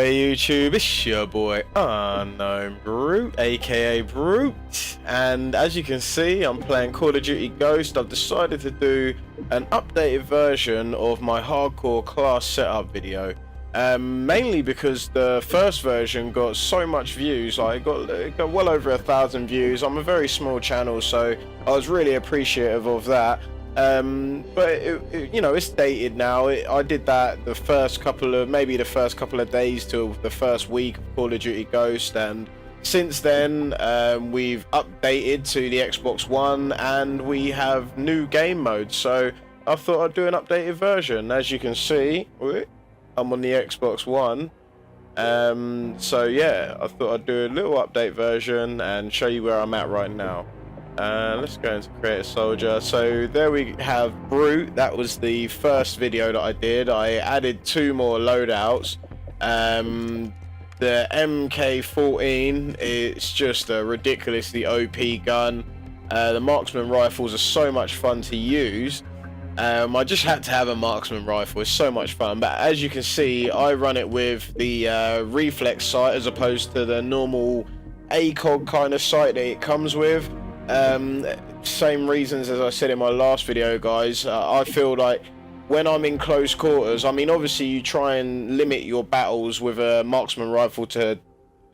there YouTube, it's your boy Unknown Brute, aka Brute, and as you can see I'm playing Call of Duty Ghosts. I've decided to do an updated version of my hardcore class setup video, mainly because the first version got so much views. It got well over 1,000 views. I'm a very small channel, so I was really appreciative of that. But you know, it's dated now. I did that the first couple of days till the first week of Call of Duty Ghost, and since then we've updated to the Xbox One and we have new game modes. So I thought I'd do an updated version. As you can see, I'm on the Xbox One. So yeah, I thought I'd do a little update version and show you where I'm at right now. Let's go into Create a Soldier. So there we have Brute. That was the first video that I did. I added 2 more loadouts. The MK14, it's just a ridiculously OP gun. The marksman rifles are so much fun to use. I just had to have a marksman rifle. It's so much fun. But as you can see, I run it with the reflex sight as opposed to the normal ACOG kind of sight that it comes with. Same reasons as I said in my last video, guys. I feel like when I'm in close quarters, I mean, obviously you try and limit your battles with a marksman rifle to,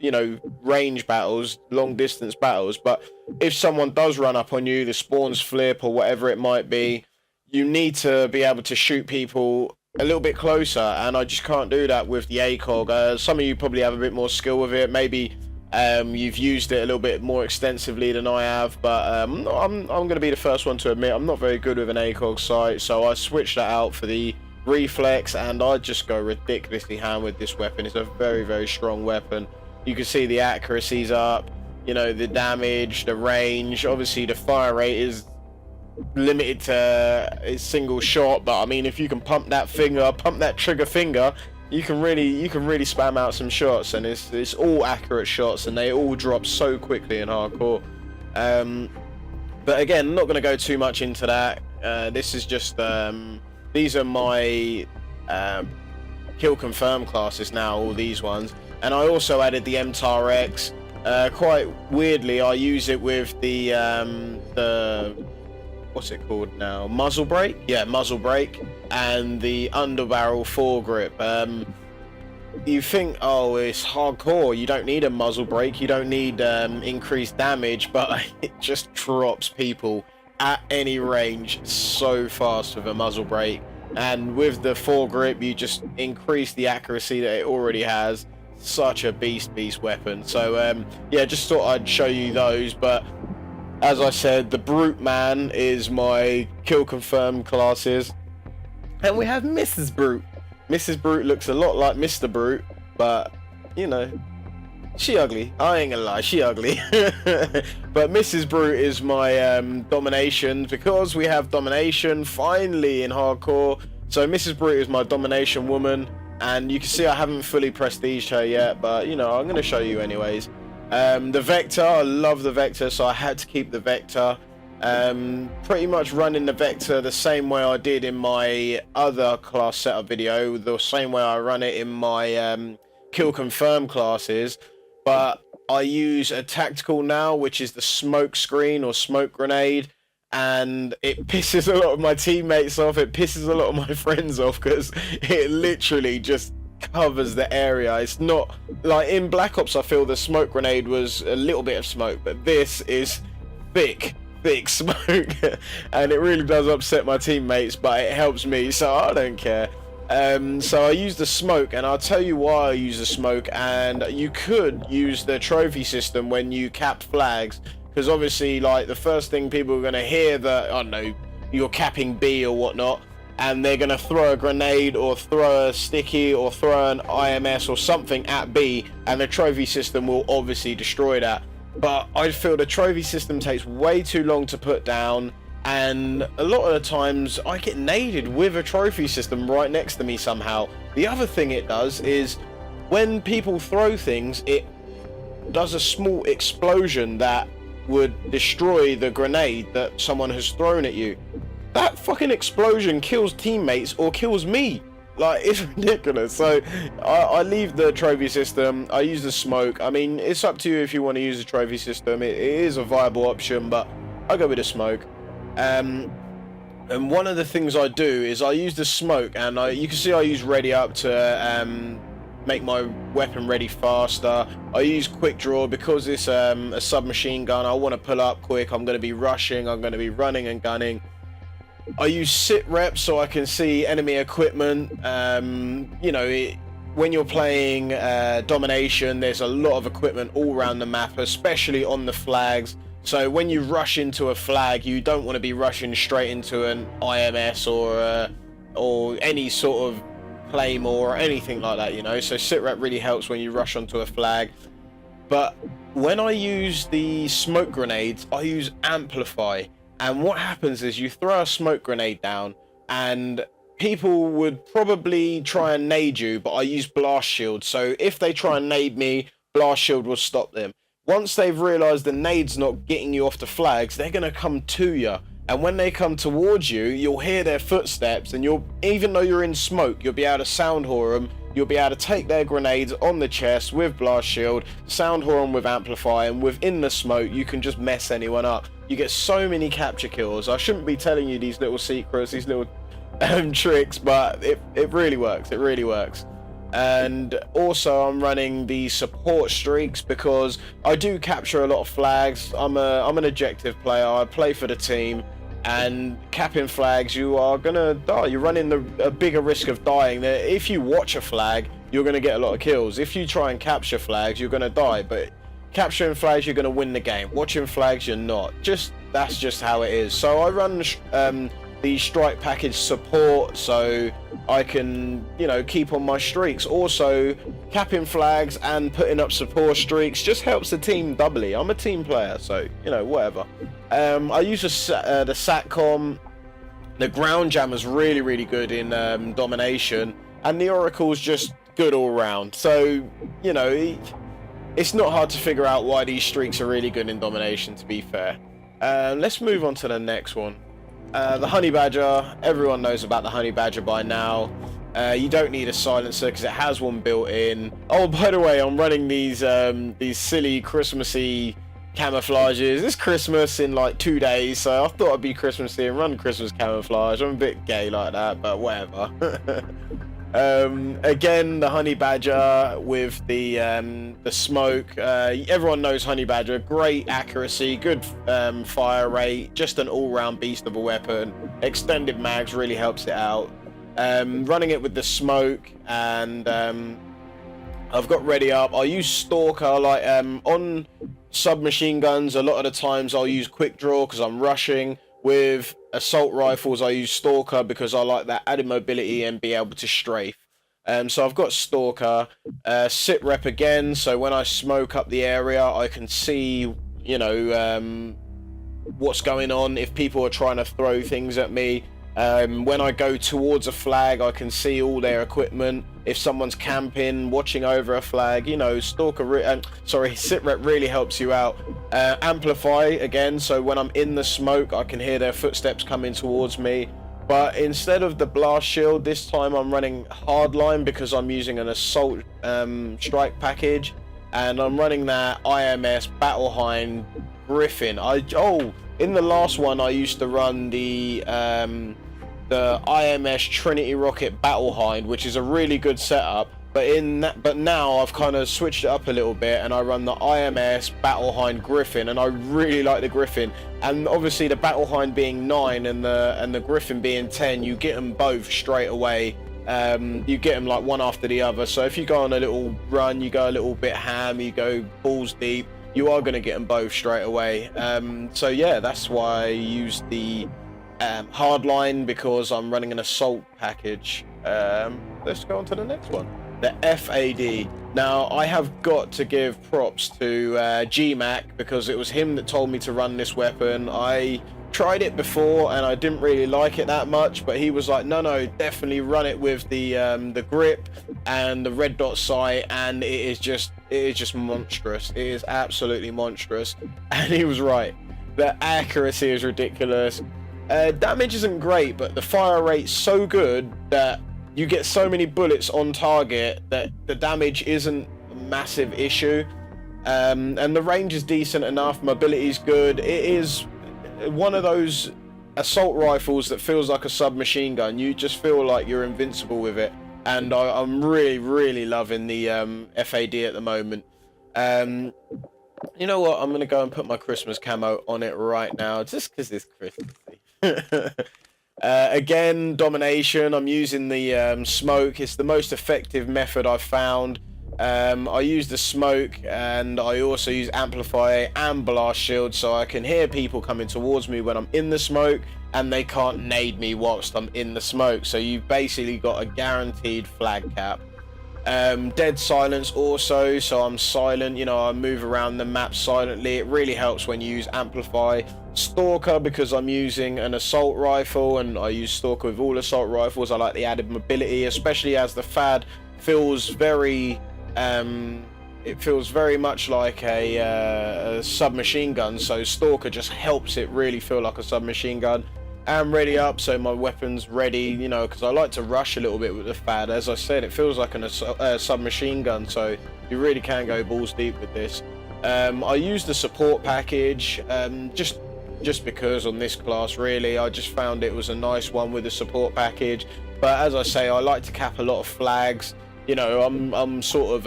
you know, range battles, long distance battles, but if someone does run up on you, the spawns flip or whatever it might be, you need to be able to shoot people a little bit closer, and I just can't do that with the ACOG. Some of you probably have a bit more skill with it. Maybe you've used it a little bit more extensively than I have, but I'm going to be the first one to admit I'm not very good with an ACOG sight, so I switched that out for the reflex, and I just go ridiculously ham with this weapon. It's a very, very strong weapon. You can see the accuracy's up, you know, the damage, the range. Obviously the fire rate is limited to a single shot, but I mean, if you can pump that trigger finger, you can really spam out some shots, and it's all accurate shots, and they all drop so quickly in hardcore. But again, I'm not going to go too much into that. This is just these are my kill confirm classes now, all these ones, and I also added the MTAR-X. Quite weirdly, I use it with the what's it called now? Muzzle brake? Yeah, muzzle brake, and the underbarrel foregrip. You think, oh, it's hardcore, you don't need a muzzle brake, you don't need increased damage, but it just drops people at any range so fast with a muzzle brake. And with the foregrip, you just increase the accuracy that it already has. Such a beast weapon. So yeah, just thought I'd show you those. But as I said, the Brute Man is my kill confirmed classes. And we have Mrs. Brute. Mrs. Brute looks a lot like Mr. Brute, but, you know, she ugly. I ain't gonna lie, she ugly. But Mrs. Brute is my domination, because we have domination finally in hardcore. So Mrs. Brute is my domination woman, and you can see I haven't fully prestiged her yet, but, you know, I'm gonna show you anyways. The Vector, I love the Vector, so I had to keep the Vector. Pretty much running the Vector the same way I did in my other class setup video, the same way I run it in my kill confirm classes, but I use a tactical now, which is the smoke screen or smoke grenade, and it pisses a lot of my teammates off, it pisses a lot of my friends off, because it literally just covers the area. It's not like in Black Ops. I feel the smoke grenade was a little bit of smoke, but this is thick smoke. And it really does upset my teammates, but it helps me, so I don't care. So I use the smoke, and I'll tell you why I use the smoke. And you could use the trophy system when you cap flags, because obviously, like, the first thing people are going to hear that, I don't know, you're capping B or whatnot, and they're going to throw a grenade or throw a sticky or throw an IMS or something at B, and the trophy system will obviously destroy that. But I feel the trophy system takes way too long to put down, and a lot of the times I get naded with a trophy system right next to me somehow. The other thing it does is when people throw things, it does a small explosion that would destroy the grenade that someone has thrown at you. That fucking explosion kills teammates or kills me. Like, it's ridiculous. So I leave the trophy system. I use the smoke. I mean, it's up to you if you want to use the trophy system. It is a viable option, but I go with the smoke. And one of the things I do is I use the smoke, and you can see I use ready up to make my weapon ready faster. I use quick draw because it's a submachine gun. I want to pull up quick. I'm going to be rushing. I'm going to be running and gunning. I use sit rep so I can see enemy equipment. You know, when you're playing domination, there's a lot of equipment all around the map, especially on the flags. So when you rush into a flag, you don't want to be rushing straight into an IMS or any sort of claymore or anything like that, you know. So sit rep really helps when you rush onto a flag. But when I use the smoke grenades, I use amplify. And what happens is you throw a smoke grenade down and people would probably try and nade you, but I use blast shield. So if they try and nade me, blast shield will stop them. Once they've realized the nade's not getting you off the flags, they're going to come to you. And when they come towards you, you'll hear their footsteps, and even though you're in smoke, you'll be able to sound horn them. You'll be able to take their grenades on the chest with blast shield, sound horn with amplify, and within the smoke, you can just mess anyone up. You get so many capture kills. I shouldn't be telling you these little secrets, these little tricks, but it really works. It really works. And also I'm running the support streaks because I do capture a lot of flags. I'm an objective player. I play for the team, and capping flags, you are gonna die. You're running a bigger risk of dying. If you watch a flag, you're gonna get a lot of kills. If you try and capture flags, you're gonna die. But capturing flags, you're gonna win the game. Watching flags, you're not. That's just how it is. So I run the strike package support so I can, you know, keep on my streaks. Also, capping flags and putting up support streaks just helps the team doubly. I'm a team player, so, you know, whatever. I use the SATCOM. The ground jammer's really, really good in domination, and the oracle's just good all round. So, you know, it's not hard to figure out why these streaks are really good in domination, to be fair. Let's move on to the next one. The honey badger. Everyone knows about the honey badger by now. You don't need a silencer because it has one built in. Oh, by the way, I'm running these silly Christmassy camouflages. It's Christmas in like 2 days, so I thought I'd be Christmassy and run Christmas camouflage. I'm a bit gay like that, but whatever. Again, the honey badger with the smoke. Everyone knows honey badger. Great accuracy, good fire rate, just an all-round beast of a weapon. Extended mags really helps it out. Running it with the smoke, and I've got ready up. I use stalker, like on submachine guns. A lot of the times I'll use quick draw because I'm rushing. With assault rifles, I use stalker because I like that added mobility and be able to strafe. So I've got stalker, sit rep again. So when I smoke up the area, I can see, you know, what's going on. If people are trying to throw things at me, when I go towards a flag, I can see all their equipment. If someone's camping, watching over a flag, you know, sit rep really helps you out. Amplify again, so when I'm in the smoke, I can hear their footsteps coming towards me. But instead of the blast shield, this time I'm running hardline because I'm using an assault strike package, and I'm running that IMS Battle Hind Griffin. In the last one, I used to run the IMS Trinity Rocket Battle Hind, which is a really good setup. But now I've kind of switched it up a little bit, and I run the IMS Battle Hind Griffin, and I really like the Griffin. And obviously, the Battle Hind being 9 and the Griffin being 10, you get them both straight away. You get them like one after the other. So if you go on a little run, you go a little bit ham, you go balls deep, you are going to get them both straight away. So yeah, that's why I use the hardline, because I'm running an assault package. Let's go on to the next one. The FAD. Now, I have got to give props to GMAC, because it was him that told me to run this weapon. I tried it before and I didn't really like it that much, but he was like, no, definitely run it with the grip and the red dot sight, and it is just monstrous. It is absolutely monstrous. And he was right. The accuracy is ridiculous. Damage isn't great, but the fire rate's so good that you get so many bullets on target that the damage isn't a massive issue. And the range is decent enough, mobility is good. It is one of those assault rifles that feels like a submachine gun. You just feel like you're invincible with it. And I'm really loving the FAD at the moment. You know what? I'm going to go and put my Christmas camo on it right now, just because it's Christmassy. Again, domination. I'm using the smoke. It's the most effective method I've found. I use the smoke, and I also use amplify and blast shield, so I can hear people coming towards me when I'm in the smoke, and they can't nade me whilst I'm in the smoke. So you've basically got a guaranteed flag cap. Dead silence also, so I'm silent, you know, I move around the map silently. It really helps when you use amplify. Stalker, because I'm using an assault rifle, and I use stalker with all assault rifles. I like the added mobility, especially as the FAD feels very it feels very much like a submachine gun, so stalker just helps it really feel like a submachine gun. I'm ready up, so my weapon's ready, you know, because I like to rush a little bit with the FAD. As I said, it feels like a submachine gun, so you really can go balls deep with this. I use the support package just because on this class, really, I just found it was a nice one with the support package. But as I say, I like to cap a lot of flags. You know, I'm sort of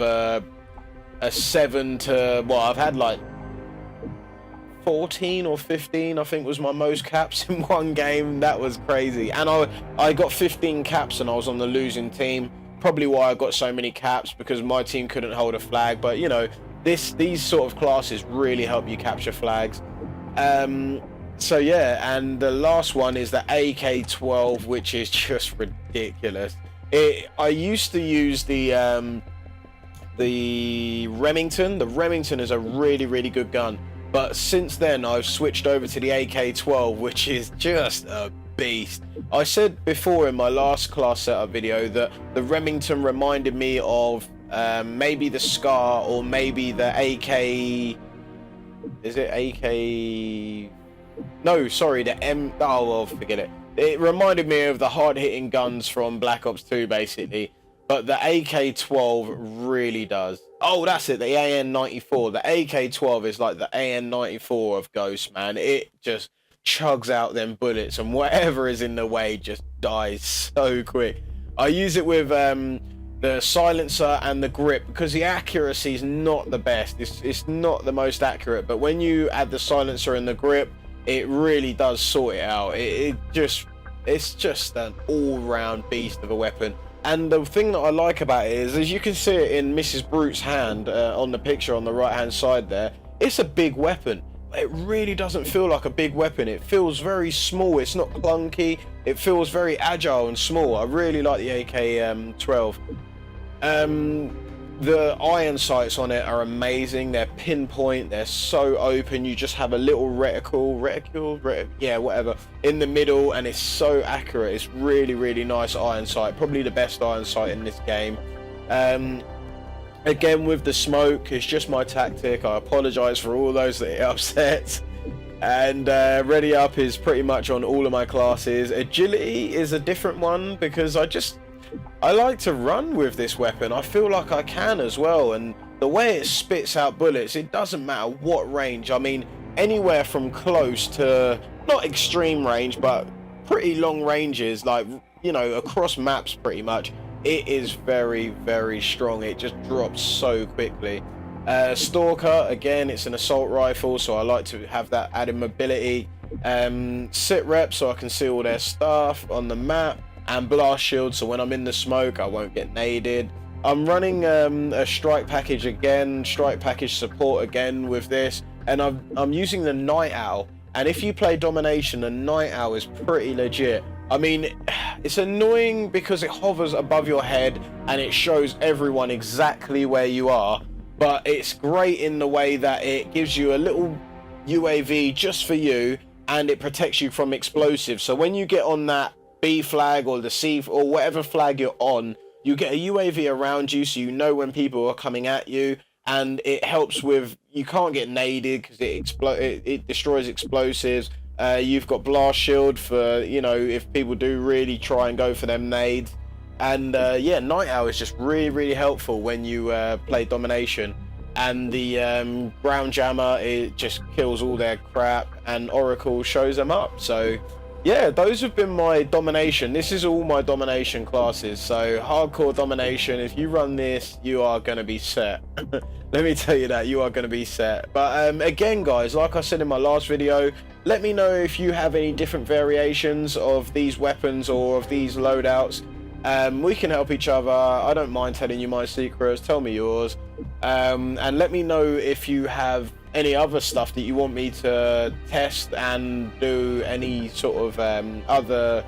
a 7 to, well, I've had like 14 or 15, I think, was my most caps in one game. That was crazy. And I got 15 caps and I was on the losing team. Probably why I got so many caps, because my team couldn't hold a flag. But you know, these sort of classes really help you capture flags. So yeah, and the last one is the AK-12, which is just ridiculous. I used to use the Remington. The Remington is a really good gun. But since then, I've switched over to the AK-12, which is just a beast. I said before in my last class setup video that the Remington reminded me of maybe the Scar, or maybe the AK... Is it AK... No, sorry, the M... Oh, well, forget it. It reminded me of the hard-hitting guns from Black Ops 2, basically. But the AK-12 really does. Oh, that's it, the AN-94. The AK-12 is like the AN-94 of Ghosts, man. It just chugs out them bullets, and whatever is in the way just dies so quick. I use it with the silencer and the grip, because the accuracy is not the best. It's not the most accurate, but when you add the silencer and the grip, it really does sort it out. It's just an all-round beast of a weapon. And the thing that I like about it is, as you can see it in Mrs. Brute's hand on the picture on the right-hand side there, it's a big weapon. It really doesn't feel like a big weapon. It feels very small. It's not clunky. It feels very agile and small. I really like the AK-12. The iron sights on it are amazing. They're pinpoint. They're so open. You just have a little reticle, yeah, whatever, in the middle, and it's so accurate. It's really nice iron sight. Probably the best iron sight in this game. Again, with the smoke, it's just my tactic. I apologize for all those that it upsets. And ready up is pretty much on all of my classes. Agility is a different one, because I like to run with this weapon. I feel like I can as well, and the way it spits out bullets, it doesn't matter what range. I mean, anywhere from close to not extreme range, but pretty long ranges, like, you know, across maps pretty much. It is very strong. It just drops so quickly. Stalker, again, it's an assault rifle, so I like to have that added mobility. Sit rep, so I can see all their stuff on the map. And blast shield, so when I'm in the smoke, I won't get naded. I'm running a strike package again, strike package support again with this, and I'm using the Night Owl. And if you play Domination, the Night Owl is pretty legit. I mean, it's annoying because it hovers above your head and it shows everyone exactly where you are, but it's great in the way that it gives you a little UAV just for you, and it protects you from explosives. So when you get on that B flag or the C or whatever flag you're on, you get a UAV around you, so you know when people are coming at you, and it helps with, you can't get naded because it destroys explosives. You've got blast shield for, you know, if people do really try and go for them nades. And yeah, Night Owl is just really helpful when you play Domination. And the Ground Jammer, it just kills all their crap, and Oracle shows them up. So yeah, those have been my Domination. This is all my Domination classes. So Hardcore Domination, if you run this, you are going to be set. Let me tell you that, you are going to be set. But again, guys, like I said in my last video, let me know if you have any different variations of these weapons or of these loadouts. We can help each other. I don't mind telling you my secrets. Tell me yours. And let me know if you have any other stuff that you want me to test and do any sort of other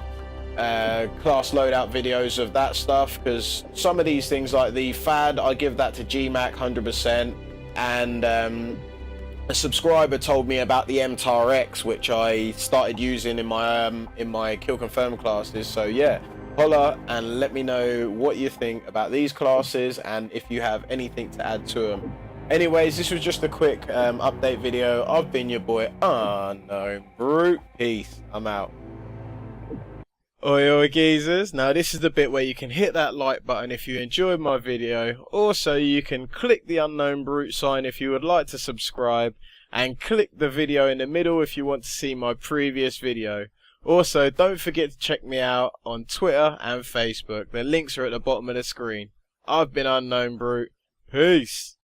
class loadout videos of that stuff, because some of these things like the FAD, I give that to GMAC 100%. And a subscriber told me about the MTAR X, which I started using in my Kill Confirm classes. So yeah, holla and let me know what you think about these classes and if you have anything to add to them. Anyways, this was just a quick update video. I've been your boy Unknown Brute. Peace. I'm out. Oi geezers, now this is the bit where you can hit that like button if you enjoyed my video. Also, you can click the Unknown Brute sign if you would like to subscribe, and click the video in the middle if you want to see my previous video. Also, don't forget to check me out on Twitter and Facebook. The links are at the bottom of the screen. I've been Unknown Brute. Peace.